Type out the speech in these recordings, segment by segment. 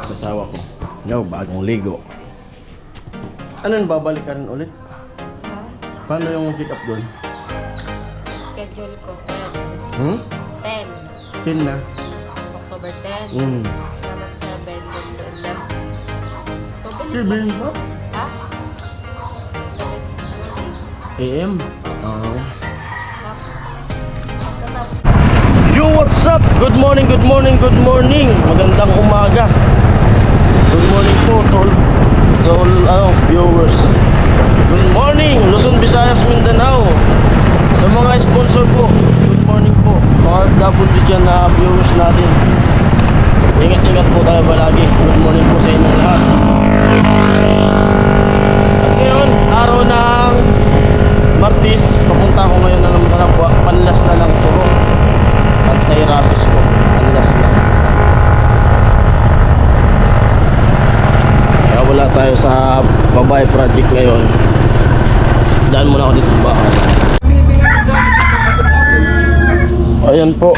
Kasawa ko. Yo, bagong ligo. Ano yung babalik ka rin ulit? Ha? Paano yung check up doon? Schedule ko 10 10. na. October 10. Dapat 7 doon lang. Pabilis lang. ba? Ha? 7 AM? Oo. Tapos. Yo, what's up? Good morning, good morning, good morning. Magandang umaga. Good morning po, tol. Viewers. Good morning, Luzon, Visayas, Mindanao. Sa mga sponsor po, good morning po. Mga double dyan na viewers natin. Ingat-ingat po tayo palagi. Good morning po sa inyong lahat. At ngayon, araw ng Martes, papunta ako ngayon na naman na panlas na lang turo. At nairapis ko, panlas na. Kaya wala tayo sa babae project ngayon. Daan muna ako dito sa bahay. Ayan po.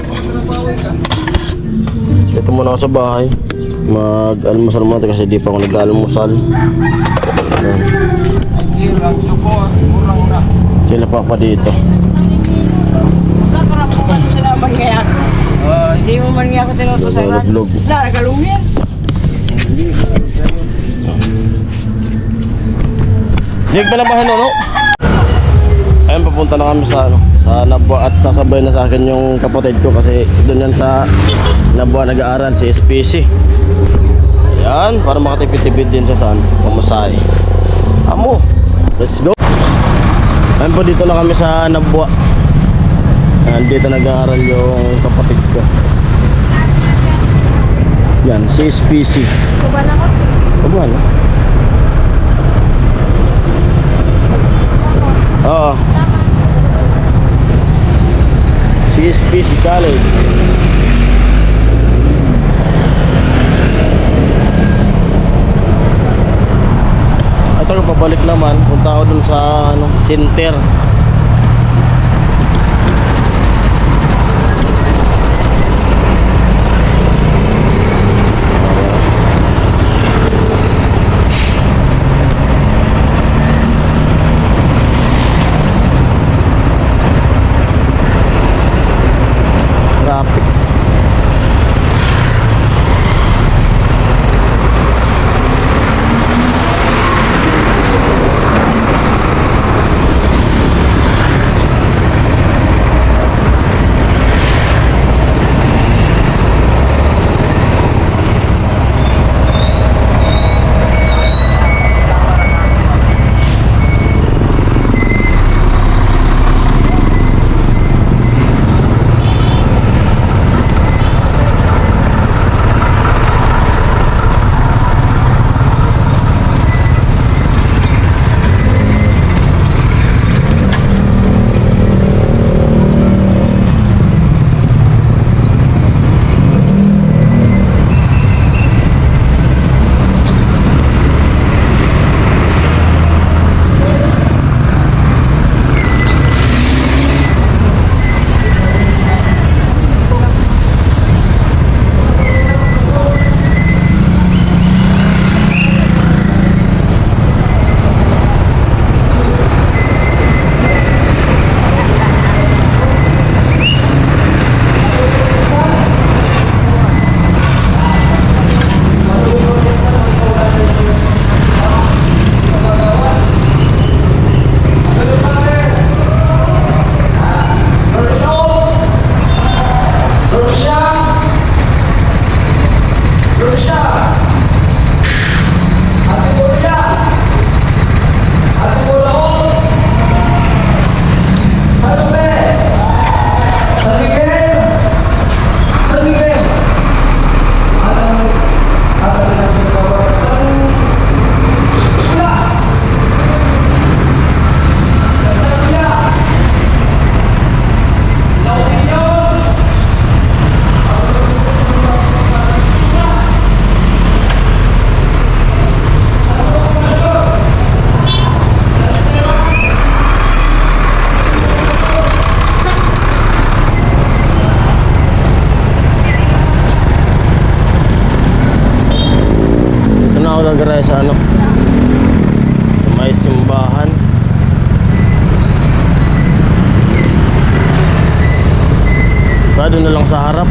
Dito muna ako sa bahay. Mag-almusal muna kasi di pa ako nag-almusal. Ayan. Sila pa dito. Kakarapukan mo sila man kaya ako. Hindi mo man nga ako tinutusan. Nalulog. Nagalungin. Hindi pala ba no? Ayun, papunta na kami sa sa Nabwa at sasabay na sa akin yung kapatid ko kasi doon yan sa Nabwa nag-aaral si SPC. Ayan, para makatipid-tipid din sa saan, pamasahe. Amo, let's go. Ayun po, dito lang kami sa Nabwa. Ayan, dito nag-aaral yung kapatid ko. Yan, si SPC. Kuba na ko? Kuba na? Oo. CSPC College. Ito pabalik naman. Punta ako dun sa center. Traffic. mag-aray sa ano, sa may simbahan. Doon na lang sa harap.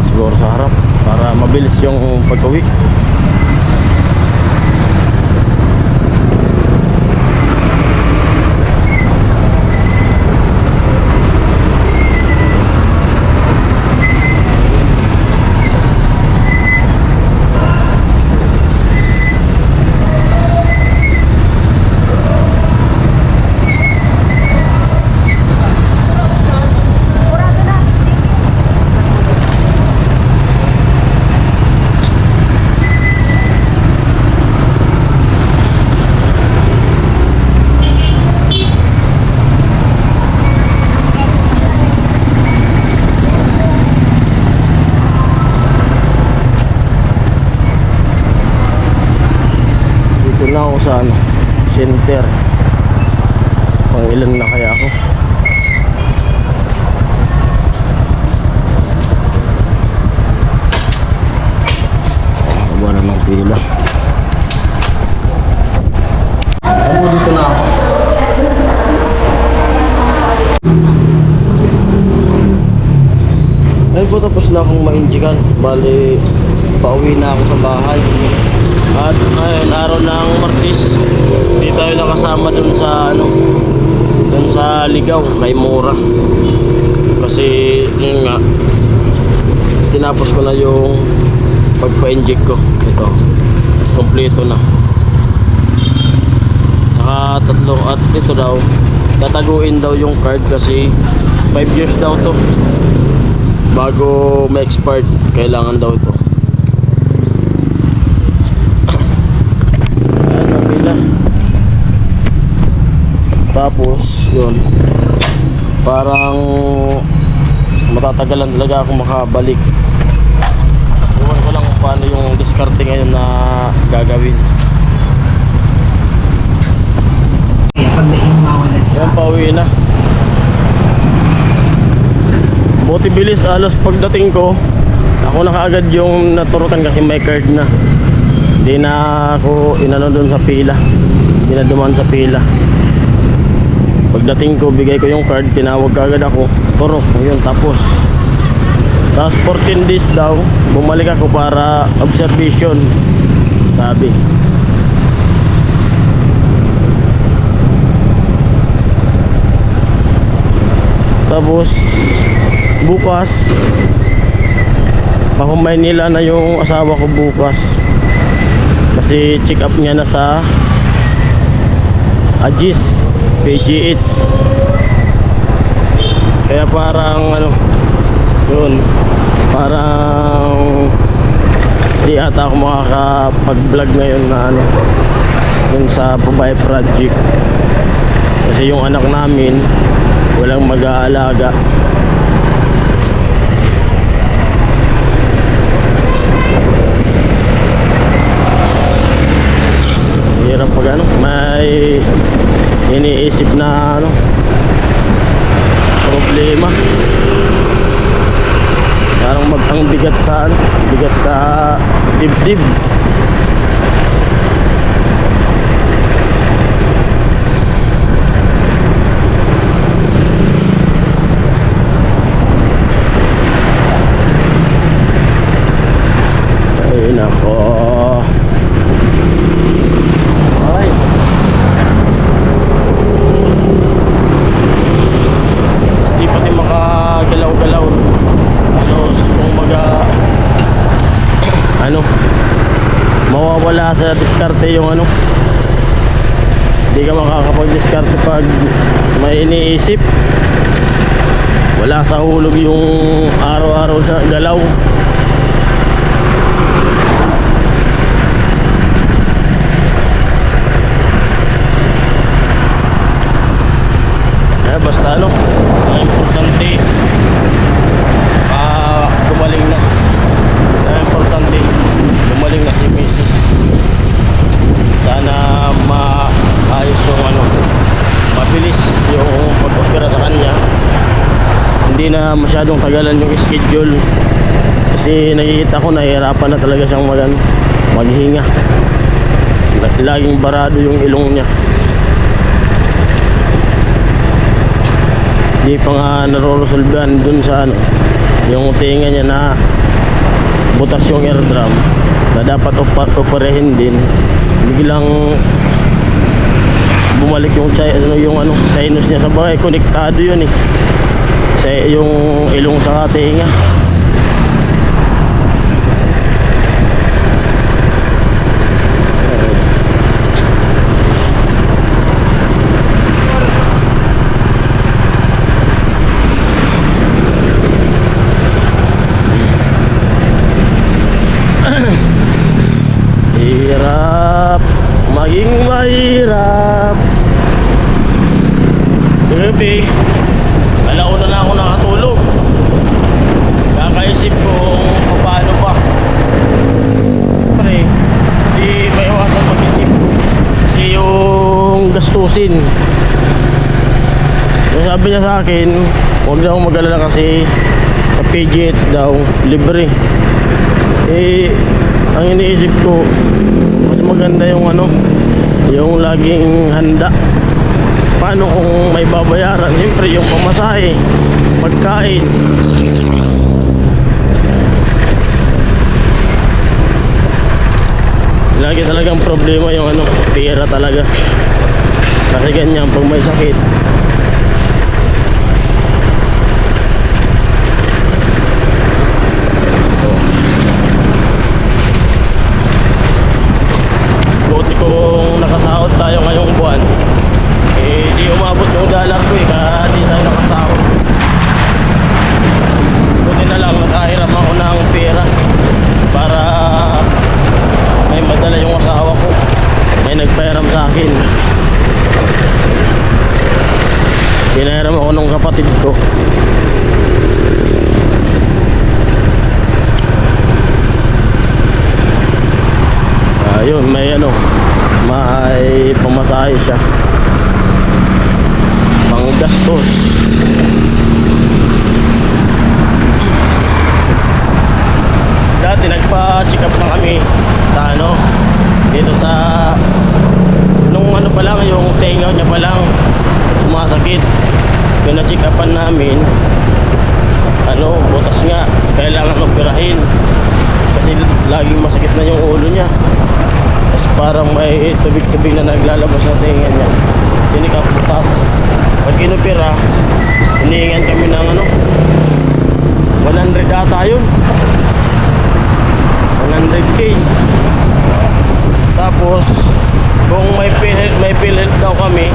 Siguro sa harap para mabilis yung pag-uwi. Na ako sa ano, center. Pang ilan na kaya ako? Wala ng pila. Ako dito na ako. Ayun po, tapos na akong ma-injikan. Bali, pauwi na ako sa bahay. At ngayon, araw ng Martes, hindi tayo nakasama dun sa ano, dun sa Ligaw kay Mura. Kasi yun nga, tinapos ko na yung pagpa-inject ko. Ito, kompleto na. Saka tatlo, at ito daw, tataguin daw yung card kasi 5 years daw to bago ma-expired. Kailangan daw ito. Tapos yun, parang matatagalan talaga ako makabalik. Iwan ko lang kung paano yung diskarte ngayon na gagawin. Yan, pauwi na. Buti bilis, alas pagdating ko ako na kaagad yung naturukan kasi may card na. Hindi na ako inano dun sa pila, hindi na dumaan sa pila. Pagdating ko, bigay ko yung card, tinawag agad ako, turo, yun, tapos 14 days daw, bumalik ako para observation, sabi. Tapos bukas, pa-Maynila na yung asawa ko bukas. Kasi check up niya na sa Agis PGH. Kaya parang ano, yun, parang di ata ako makakapag-vlog ngayon na ano, yun sa Pabay Project. Kasi yung anak namin walang mag-aalaga. Hirap pag ano, may iniisip na ano, problema. Parang ang bigat sa ano, bigat sa dibdib. Ay nako. Galaw-galaw, halos ano, mawawala sa diskarte yung ano, hindi ka makakapag-diskarte pag may iniisip. Wala sa hulog yung araw-araw sa galaw. Basta ano, ang importante gumaling na. Ang importante na masyadong tagalan yung schedule. Kasi nakikita ko nahihirapan na talaga siyang maghinga. Laging barado yung ilong niya. Di pa nga narorosolvehan dun sa ano, yung tinga niya na butas yung eardrum na dapat operahin din. Biglang bumalik yung sinus niya. Sa bagay konektado yun eh, sa yung ilong sa tinga. Hirap, maging mahirap. Gabi, alauna na ako nakatulog. Kakaisip kung paano pa. Pre, di maiwasan mag-isip. Kasi yung gastusin. Yung sabi niya sa akin, huwag na akong mag-alala kasi sa PGH daw, libre. Ang iniisip ko, mas maganda yung yung laging handa. Paano kung may babayaran? Siyempre yung pamasahe, pagkain. Lagi talagang problema yung pera talaga. Kasi ganyan pag may sakit. Buti kung nakasahod tayo ngayong buwan, di umabot yung dollar ko kaya di tayo nakasahod. Buti na lang nakahiram ako ng pera para may madala yung asawa ko. May nagpahiram sa akin. Pinahiram ako ng kapatid ko. Ayun, may pamasahe siya, pang gastos. Dati nagpa-check up na kami sa dito sa nung pa lang, yung tenga niya pa lang sumasakit. Yung na-check upan namin, butas nga, kailangan operahin kasi laging masakit na yung ulo niya. Tapos parang may tubig-tubig na naglalabas sa tinga niya. Tinikap butas. Pag inopera, hinihingan kami ng 100 ata yun, 100K. Tapos kung may PhilHealth daw kami,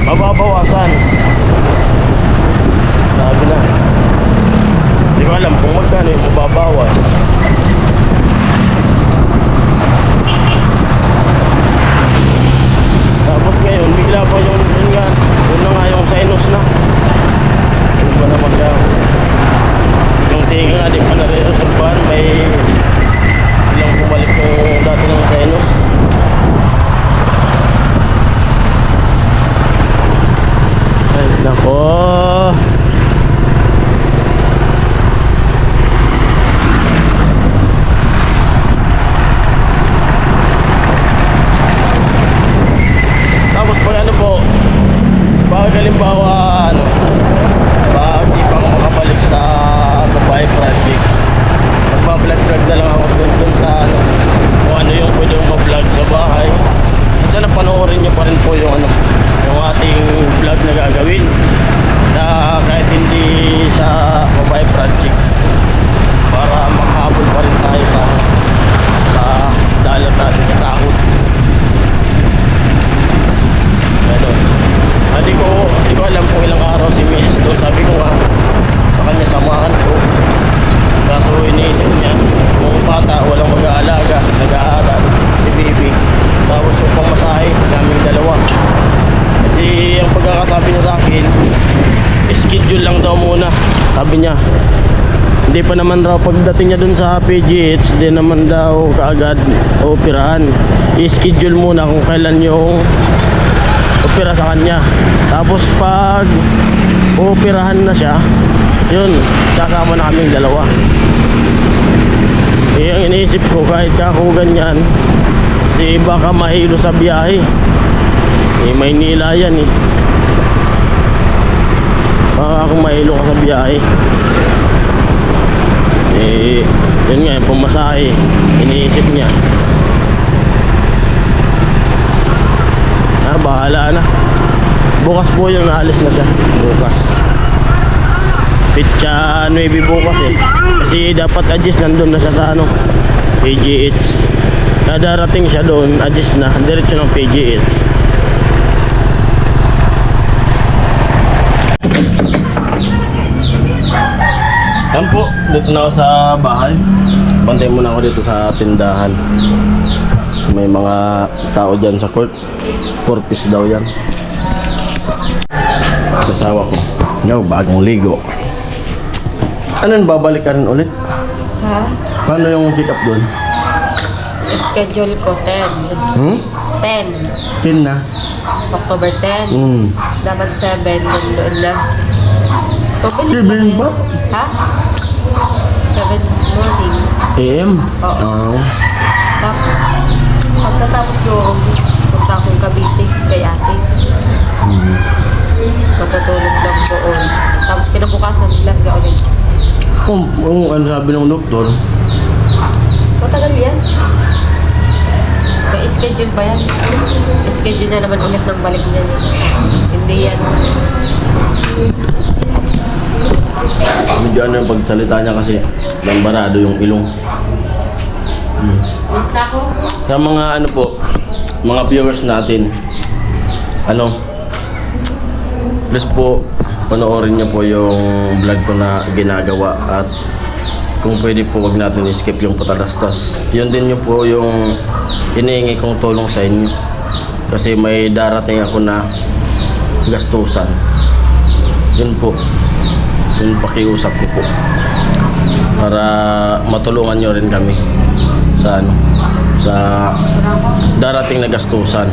mababawasan. Sabi na, hindi ko alam kung magkano yung mababawas. Tapos ngayon, bigla pa yun na nga yung sinus na. Ano ba naman daw? Yung tinga nga, di pa na-resolvehan. May ilang bumalik yung dati ng sinus. Ay, nako. Pag halimbawa pag di pa ako makabalik sa bahay project, magpa-vlog na lang ako dun sa kung ano yung pwede kong ma-vlog sa bahay. At sana panoorin nyo pa rin po yung yung ating vlog na gagawin na kahit hindi sa bahay project, para makahabol pa rin tayo sa dalat natin sa sahod. Hindi ko alam kung ilang araw si Miss doon. Sabi ko nga sa kanya, samahan ko. Kaso iniisip niya, kung bata walang mag-aalaga, nag-aaral si baby, tapos yung pangmasahe naming dalawa. Kasi ang pagkakasabi niya sa akin, schedule lang daw muna. Sabi niya, hindi pa naman raw pagdating niya dun sa PGH, hindi naman daw kaagad operahan. I-schedule muna kung kailan yung opera sa kanya. Tapos pag operahan na siya, Yun, sasama na kaming dalawa. Eh, ang iniisip ko kahit ako ganyan, kasi baka mahilo sa biyahe. Eh, Maynila yan eh. Baka akong mahilo ka sa biyahe. Eh, yun nga, pumasahe. Iniisip niya. Bahala na. Bukas po yung naalis na siya. Bukas. Pitsa 9 bukas eh. Kasi dapat adjust nandun na siya sa ano, PGH. Darating siya doon, adjust na. Diretso ng PGH. Yan po, dito na ako sa bahay. Bantay muna ako dito sa tindahan. May mga tao dyan sa court. 4 piece daw yan. Kasawa ko. Yo, bagong ligo. Anong babalikan ulit? Ha? Paano yung check up doon? Schedule ko 10. 10. 10 na. October 10. Dapat 7. Doon lang. Pabilis lang 7 yan. ba? Ha? 7 morning. AM? Oo. Tapos, pagkatapos yung punta akong Cavite, kay ate. Matutulog lang doon. Tapos kinabukasan, larga ulit. Kung ano sabi ng doktor, Matagal yan. May schedule pa yan. Schedule na naman ulit ng balik niya. Hindi yan. medyo ano yung pagsalita niya kasi lambarado yung ilong. Basta ako. Sa mga ano po, mga viewers natin, ano, please po, panoorin niyo po yung vlog ko na ginagawa at kung pwede po wag natin i-skip yung patalastas. Yun din yung po yung hinihingi kong tulong sa inyo. Kasi may darating ako na gastusan. Yun po. Yung pakiusap ko po. Para matulungan nyo rin kami sa ano, sa darating na gastusan.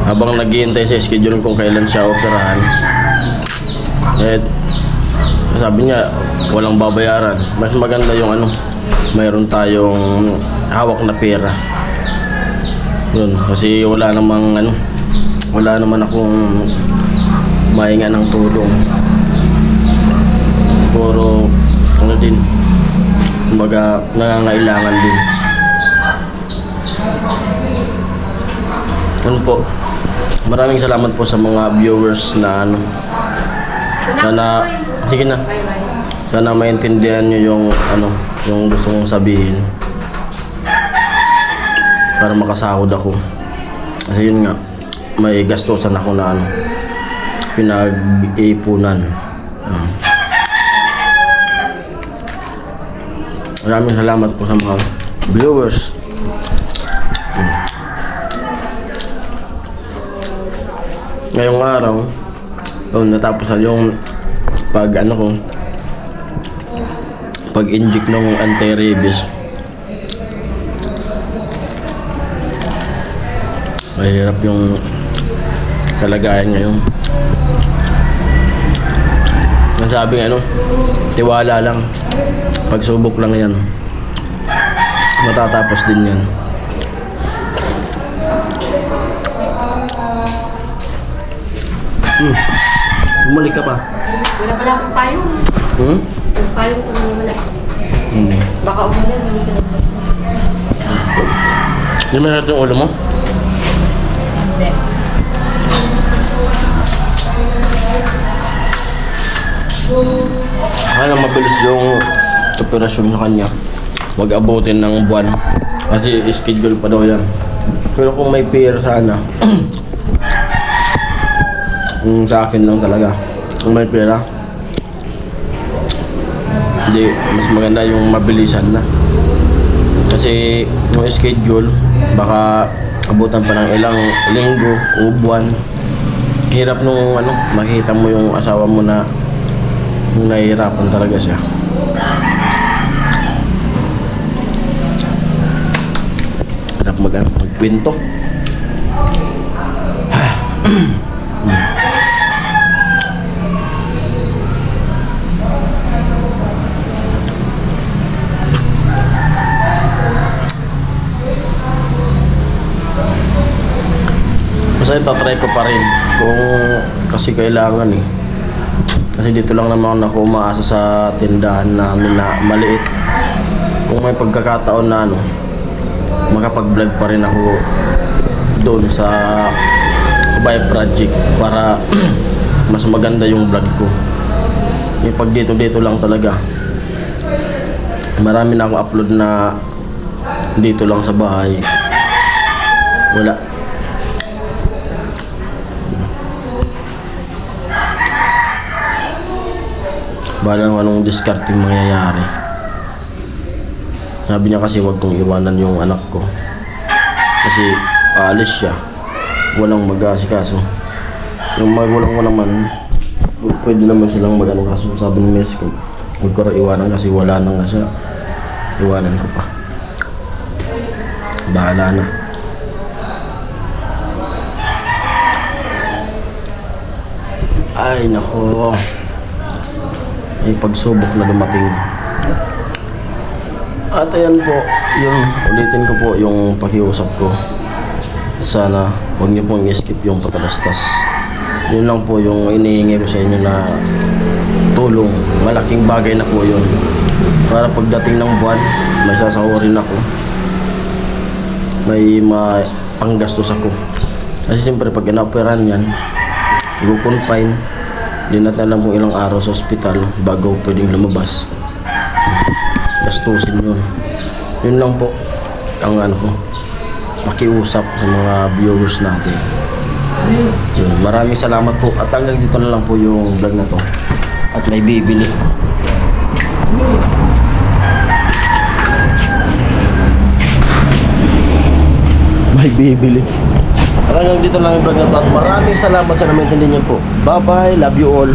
Habang naghihintay sa schedule kung kailan siya operahan, eh, sabi niya walang babayaran. Mas maganda yung ano, mayroon tayong hawak na pera. Yun, kasi wala namang ano, wala naman akong mahinga ng tulong. Puro ano din, kumbaga nangangailangan din. Ano po, maraming salamat po sa mga viewers na ano, sana, sige na, sana maintindihan nyo yung ano, yung gusto kong sabihin para makasahod ako. Kasi yun nga, may gastusan ako na ano, pinag-iipunan. Maraming salamat po sa mga viewers. Ngayong araw, natapos na yung pag ano ko, pag-inject ng anti-rabies. Mahirap yung kalagayan ngayon. Nasabing ano, tiwala lang. Pagsubok lang yan. Matatapos din yan. Bumalik ka pa. Wala pala akong payong. Yung payong ko naman wala. Baka umulan, hindi sila. Hindi mo natin yung ulo mo? Hindi. Kaya mabilis yung operasyon sa kanya. Huwag abutin ng buwan. Kasi schedule pa daw yan. Pero kung may pera sana, sa akin lang talaga. Kung may pera, hindi, mas maganda yung mabilisan na. Kasi yung schedule, baka abutan pa ng ilang linggo o buwan. Hirap nung ano, makita mo yung asawa mo na nahihirapan talaga siya. Hirap magkwento. ito, try ko pa rin. Kung kasi kailangan eh. Kasi dito lang naman ako umaasa sa tindahan namin na maliit. Kung may pagkakataon na ano, makapag-vlog pa rin ako doon sa Kubay Project para mas maganda yung vlog ko. Yung pag dito lang talaga. Marami na akong upload na dito lang sa bahay. Wala. Balang anong discarding mangyayari. Sabi niya kasi wag kong iwanan yung anak ko. Kasi aalis siya. Walang mag-aasikaso. Yung magulang ko naman, pwede naman silang mag-ano, kaso sabi ng miss ko, huwag ko rin iwanan kasi wala na nga siya. Iwanan ko pa. Bahala na. Ay nako. May pagsubok na dumating. At ayan po, ulitin ko po yung pakiusap ko. At sana huwag niyo pong i-skip yung patalastas. Yun lang po yung inihingi ko sa inyo na tulong. Malaking bagay na po yun. Para pagdating ng buwan, may sasahurin ako. May panggastos ako. Kasi siyempre pag inoperan yan, i-confine. Hindi natin alam kung ilang araw sa ospital bago pwedeng lumabas. Gastusin yun. Yun lang po ang ano ko, pakiusap sa mga viewers natin. Yun, maraming salamat po at hanggang dito na lang po yung vlog na to. At may bibili. May bibili. At hanggang dito lang yung vlog na to. At maraming salamat sa naman niyo po. Bye bye, love you all.